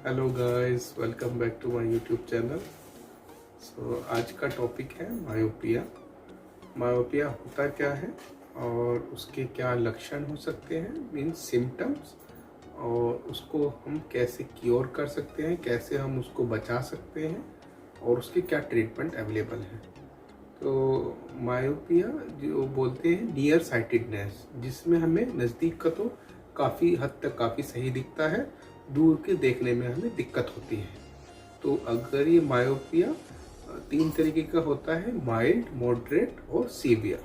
Hello guys, welcome back to my YouTube channel. आज का topic है मायोपिया। मायोपिया होता क्या है और उसके क्या लक्षण हो सकते हैं, मीन्स सिम्टम्स, और उसको हम कैसे क्योर कर सकते हैं, कैसे हम उसको बचा सकते हैं और उसके क्या ट्रीटमेंट अवेलेबल है। तो मायोपिया जो बोलते हैं नियर साइटेडनेस, जिसमें हमें नज़दीक का तो काफ़ी हद तक काफ़ी सही दिखता है, दूर के देखने में हमें दिक्कत होती है। तो अगर ये मायोपिया तीन तरीके का होता है, माइल्ड, मॉडरेट और सीवियर।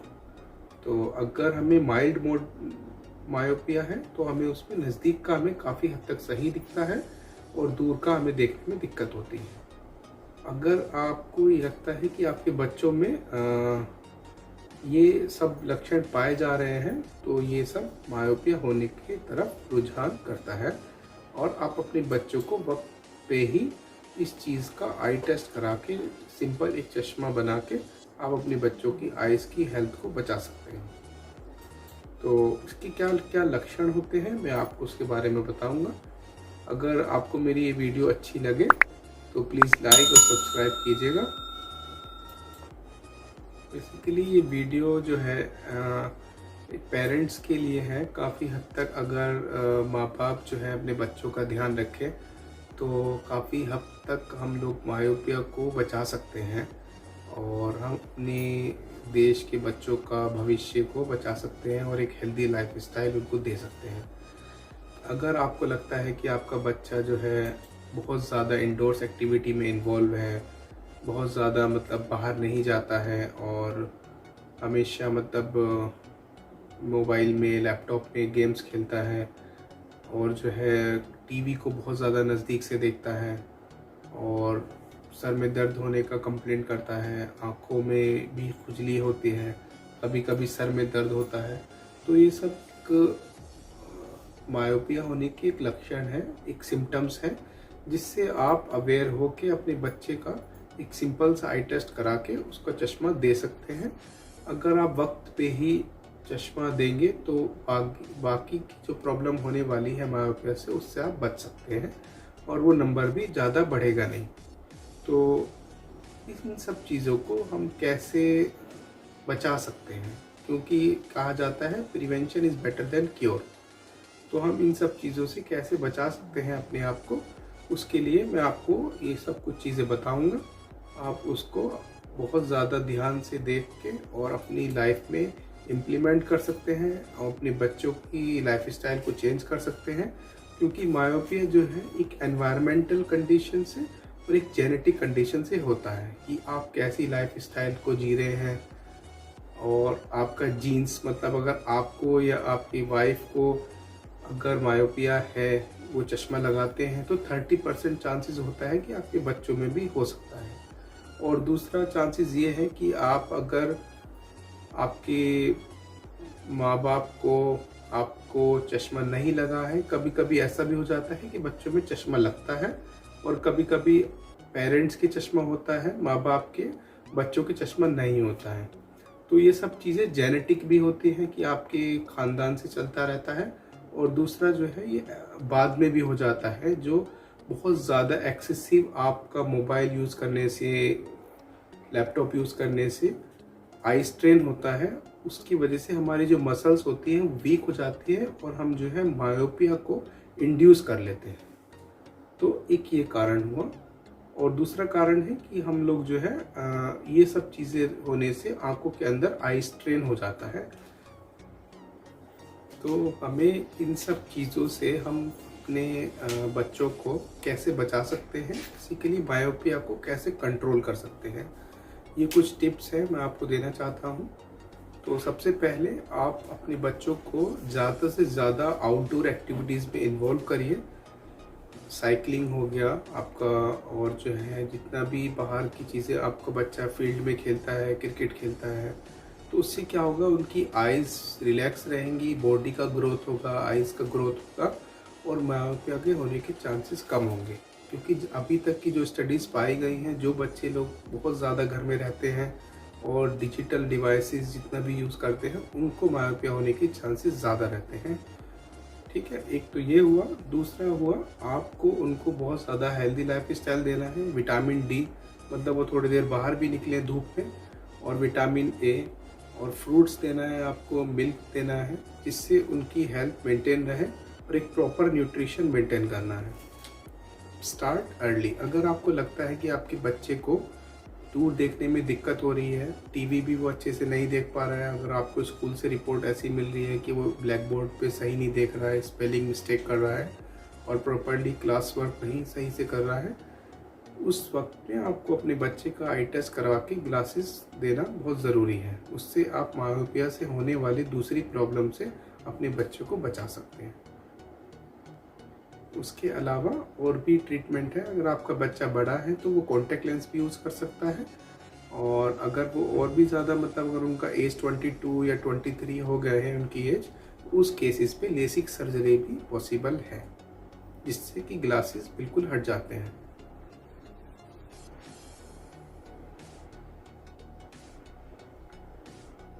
तो अगर हमें माइल्ड मायोपिया है तो हमें उसमें नज़दीक का हमें काफ़ी हद तक सही दिखता है और दूर का हमें देखने में दिक्कत होती है। अगर आपको ये लगता है कि आपके बच्चों में ये सब लक्षण पाए जा रहे हैं तो ये सब मायोपिया होने की तरफ रुझान करता है, और आप अपने बच्चों को वक्त पे ही इस चीज़ का आई टेस्ट करा के सिंपल एक चश्मा बना के आप अपने बच्चों की आइज़ की हेल्थ को बचा सकते हैं। तो इसके क्या क्या लक्षण होते हैं मैं आपको उसके बारे में बताऊंगा। अगर आपको मेरी ये वीडियो अच्छी लगे तो प्लीज़ लाइक और सब्सक्राइब कीजिएगा। बेसिकली ये वीडियो जो है पेरेंट्स के लिए है काफ़ी हद तक। अगर माँ बाप जो है अपने बच्चों का ध्यान रखें तो काफ़ी हद तक हम लोग मायोपिया को बचा सकते हैं और हम अपने देश के बच्चों का भविष्य को बचा सकते हैं और एक हेल्दी लाइफस्टाइल उनको दे सकते हैं। अगर आपको लगता है कि आपका बच्चा जो है बहुत ज़्यादा इंडोर्स एक्टिविटी में इन्वॉल्व है, बहुत ज़्यादा मतलब बाहर नहीं जाता है और हमेशा मतलब मोबाइल में, लैपटॉप में गेम्स खेलता है और जो है टीवी को बहुत ज़्यादा नज़दीक से देखता है और सर में दर्द होने का कंप्लेंट करता है, आँखों में भी खुजली होती है, कभी कभी सर में दर्द होता है, तो ये सब मायोपिया होने के एक लक्षण है, एक सिम्टम्स है, जिससे आप अवेयर हो के अपने बच्चे का एक सिंपल सा आई टेस्ट करा के उसका चश्मा दे सकते हैं। अगर आप वक्त पे ही चश्मा देंगे तो बाकी की जो प्रॉब्लम होने वाली है मायोपिया से, उससे आप बच सकते हैं और वो नंबर भी ज़्यादा बढ़ेगा नहीं। तो इन सब चीज़ों को हम कैसे बचा सकते हैं, क्योंकि कहा जाता है prevention is better than cure. तो हम इन सब चीज़ों से कैसे बचा सकते हैं अपने आप को, उसके लिए मैं आपको ये सब कुछ चीज़ें बताऊंगा। आप उसको बहुत ज़्यादा ध्यान से देख के और अपनी लाइफ में इम्प्लीमेंट कर सकते हैं और अपने बच्चों की लाइफस्टाइल को चेंज कर सकते हैं। क्योंकि मायोपिया जो है एक एनवायरमेंटल कंडीशन से और एक जेनेटिक कंडीशन से होता है कि आप कैसी लाइफस्टाइल को जी रहे हैं और आपका जीन्स, मतलब अगर आपको या आपकी वाइफ को अगर मायोपिया है, वो चश्मा लगाते हैं तो 30% चांसेस होता है कि आपके बच्चों में भी हो सकता है। और दूसरा चांसेस ये है कि आप अगर आपके माँ बाप को आपको चश्मा नहीं लगा है, कभी कभी ऐसा भी हो जाता है कि बच्चों में चश्मा लगता है और कभी कभी पेरेंट्स के चश्मा होता है, माँ बाप के, बच्चों के चश्मा नहीं होता है। तो ये सब चीज़ें जेनेटिक भी होती हैं कि आपके ख़ानदान से चलता रहता है, और दूसरा जो है ये बाद में भी हो जाता है, जो बहुत ज़्यादा एक्सेसिव आपका मोबाइल यूज़ करने से, लैपटॉप यूज़ करने से आई स्ट्रेन होता है, उसकी वजह से हमारी जो मसल्स होती हैं वीक हो जाती है और हम जो है मायोपिया को इंड्यूस कर लेते हैं। तो एक ये कारण हुआ, और दूसरा कारण है कि हम लोग जो है ये सब चीज़ें होने से आंखों के अंदर आई स्ट्रेन हो जाता है। तो हमें इन सब चीज़ों से हम अपने बच्चों को कैसे बचा सकते हैं, बेसिकली मायोपिया को कैसे कंट्रोल कर सकते हैं, ये कुछ टिप्स हैं मैं आपको देना चाहता हूँ। तो सबसे पहले आप अपने बच्चों को ज़्यादा से ज़्यादा आउटडोर एक्टिविटीज़ में इन्वॉल्व करिए। साइकिलिंग हो गया आपका, और जो है जितना भी बाहर की चीज़ें आपका बच्चा फील्ड में खेलता है, क्रिकेट खेलता है, तो उससे क्या होगा, उनकी आइज़ रिलैक्स रहेंगी, बॉडी का ग्रोथ होगा, आइज़ का ग्रोथ होगा और मायोपिया के होने के चांसेस कम होंगे। क्योंकि अभी तक की जो स्टडीज़ पाई गई हैं, जो बच्चे लोग बहुत ज़्यादा घर में रहते हैं और डिजिटल डिवाइसेस जितना भी यूज़ करते हैं, उनको मायोपिया होने के चांसेस ज़्यादा रहते हैं। ठीक है, एक तो ये हुआ। दूसरा हुआ, आपको उनको बहुत ज़्यादा हेल्दी लाइफ स्टाइल देना है। विटामिन डी, मतलब वो थोड़ी देर बाहर भी निकले धूप में, और विटामिन ए और फ्रूट्स देना है आपको, मिल्क देना है, जिससे उनकी हेल्थ मेंटेन रहे और एक प्रॉपर न्यूट्रिशन मेंटेन करना है। Start early. अगर आपको लगता है कि आपके बच्चे को दूर देखने में दिक्कत हो रही है, टीवी भी वो अच्छे से नहीं देख पा रहा है, अगर आपको स्कूल से रिपोर्ट ऐसी मिल रही है कि वो ब्लैक बोर्ड पे सही नहीं देख रहा है, स्पेलिंग मिस्टेक कर रहा है और प्रॉपरली क्लास वर्क नहीं सही से कर रहा है, उस वक्त में आपको अपने बच्चे का आई टेस्ट करवा के ग्लासेस देना बहुत ज़रूरी है। उससे आप मायोपिया से होने वाली दूसरी प्रॉब्लम से अपने बच्चे को बचा सकते हैं। उसके अलावा और भी ट्रीटमेंट है। अगर आपका बच्चा बड़ा है तो वो कॉन्टैक्ट लेंस भी यूज़ कर सकता है, और अगर वो और भी ज़्यादा, मतलब अगर उनका एज 22 या 23 हो गए हैं उनकी एज, उस केसेस पे लेसिक सर्जरी भी पॉसिबल है, जिससे कि ग्लासेस बिल्कुल हट जाते हैं।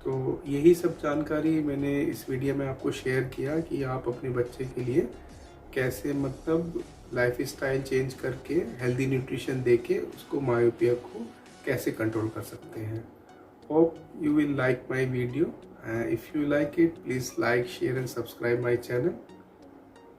तो यही सब जानकारी मैंने इस वीडियो में आपको शेयर किया कि आप अपने बच्चे के लिए कैसे, मतलब लाइफ स्टाइल चेंज करके हेल्दी न्यूट्रिशन देके उसको मायोपिया को कैसे कंट्रोल कर सकते हैं। Hope you will like my video. If you like it, please like, share and subscribe my channel.